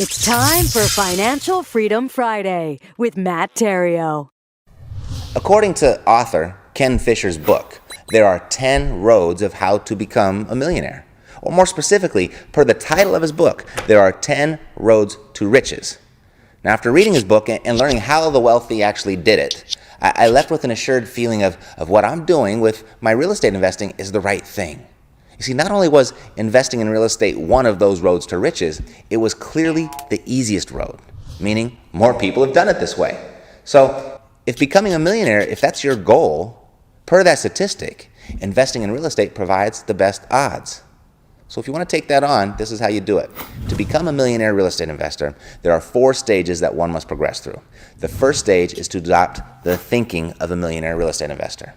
It's time for Financial Freedom Friday with Matt Theriault. According to author Ken Fisher's book, there are 10 roads of how to become a millionaire. Or more specifically, per the title of his book, there are 10 roads to riches. Now, after reading his book and learning how the wealthy actually did it, I left with an assured feeling of what I'm doing with my real estate investing is the right thing. You see, not only was investing in real estate one of those roads to riches, it was clearly the easiest road, meaning more people have done it this way. So if becoming a millionaire, if that's your goal, per that statistic, investing in real estate provides the best odds. So if you want to take that on, this is how you do it. To become a millionaire real estate investor, there are 4 stages that one must progress through. The first stage is to adopt the thinking of a millionaire real estate investor.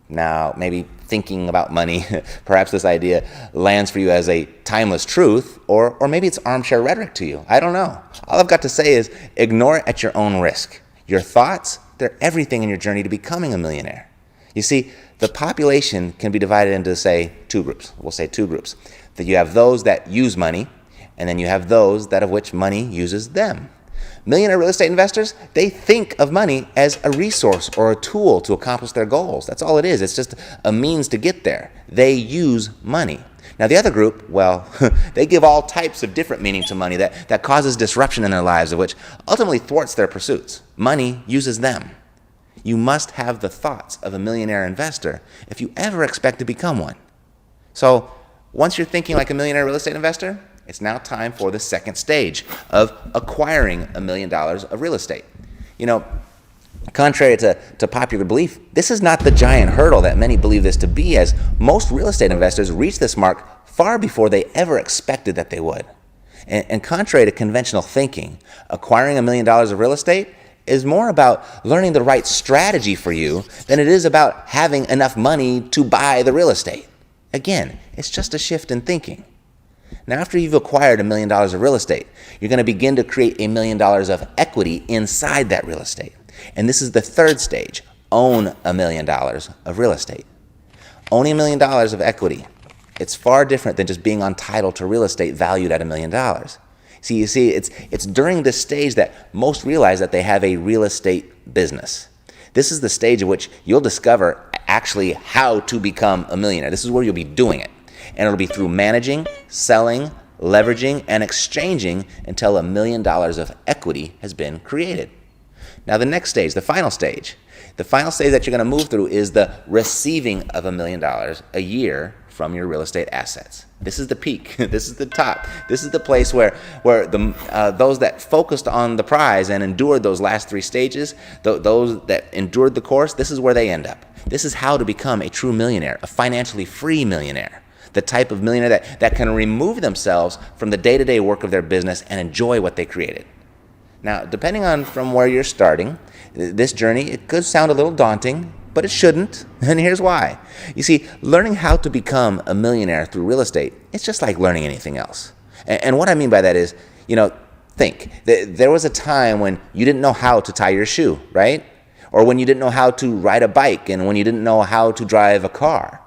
Now, maybe thinking about money, perhaps this idea lands for you as a timeless truth, or maybe it's armchair rhetoric to you. I don't know. All I've got to say is ignore it at your own risk. Your thoughts, they're everything in your journey to becoming a millionaire. You see, the population can be divided into, say, 2 groups. We'll say 2 groups. That you have those that use money, and then you have those that of which money uses them. Millionaire real estate investors, they think of money as a resource or a tool to accomplish their goals. That's all it is. It's just a means to get there. They use money. Now, the other group, well, they give all types of different meaning to money that causes disruption in their lives, of which ultimately thwarts their pursuits. Money uses them. You must have the thoughts of a millionaire investor if you ever expect to become one. So, once you're thinking like a millionaire real estate investor, it's now time for the second stage of acquiring $1 million of real estate. You know, contrary to popular belief, this is not the giant hurdle that many believe this to be, as most real estate investors reach this mark far before they ever expected that they would. And contrary to conventional thinking, acquiring $1 million of real estate is more about learning the right strategy for you than it is about having enough money to buy the real estate. Again, it's just a shift in thinking. Now, after you've acquired $1 million of real estate, you're going to begin to create $1 million of equity inside that real estate. And this is the third stage, own $1 million of real estate. Owning $1 million of equity, it's far different than just being on title to real estate valued at $1 million. You see, it's during this stage that most realize that they have a real estate business. This is the stage at which you'll discover actually how to become a millionaire. This is where you'll be doing it. And it'll be through managing, selling, leveraging, and exchanging until $1 million of equity has been created. Now the next stage, the final stage that you're going to move through is the receiving of $1 million a year from your real estate assets. This is the peak. This is the top. This is the place where those that focused on the prize and endured those last 3 stages, those that endured the course, this is where they end up. This is how to become a true millionaire, a financially free millionaire. The type of millionaire that can remove themselves from the day-to-day work of their business and enjoy what they created. Now, depending on from where you're starting, this journey, it could sound a little daunting, but it shouldn't, and here's why. You see, learning how to become a millionaire through real estate, it's just like learning anything else. And what I mean by that is, think. There was a time when you didn't know how to tie your shoe, right? Or when you didn't know how to ride a bike, and when you didn't know how to drive a car.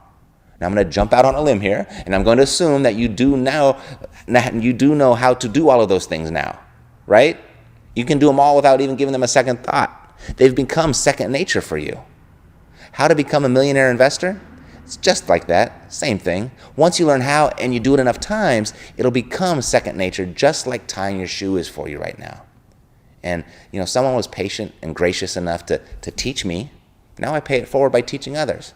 Now, I'm going to jump out on a limb here, and I'm going to assume that you do know how to do all of those things now, right? You can do them all without even giving them a second thought. They've become second nature for you. How to become a millionaire investor? It's just like that, same thing. Once you learn how and you do it enough times, it'll become second nature, just like tying your shoe is for you right now. And, someone was patient and gracious enough to teach me. Now I pay it forward by teaching others.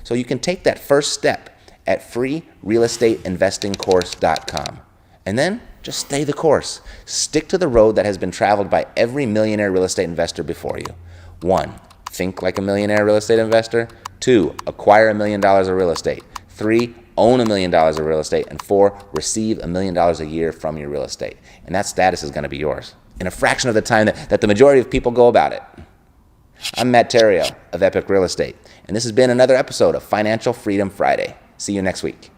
So you can take that first step at freerealestateinvestingcourse.com. And then just stay the course. Stick to the road that has been traveled by every millionaire real estate investor before you. 1, think like a millionaire real estate investor. 2, acquire $1 million of real estate. 3, own $1 million of real estate. And 4, receive $1 million a year from your real estate. And that status is going to be yours in a fraction of the time that the majority of people go about it. I'm Matt Theriault of Epic Real Estate, and this has been another episode of Financial Freedom Friday. See you next week.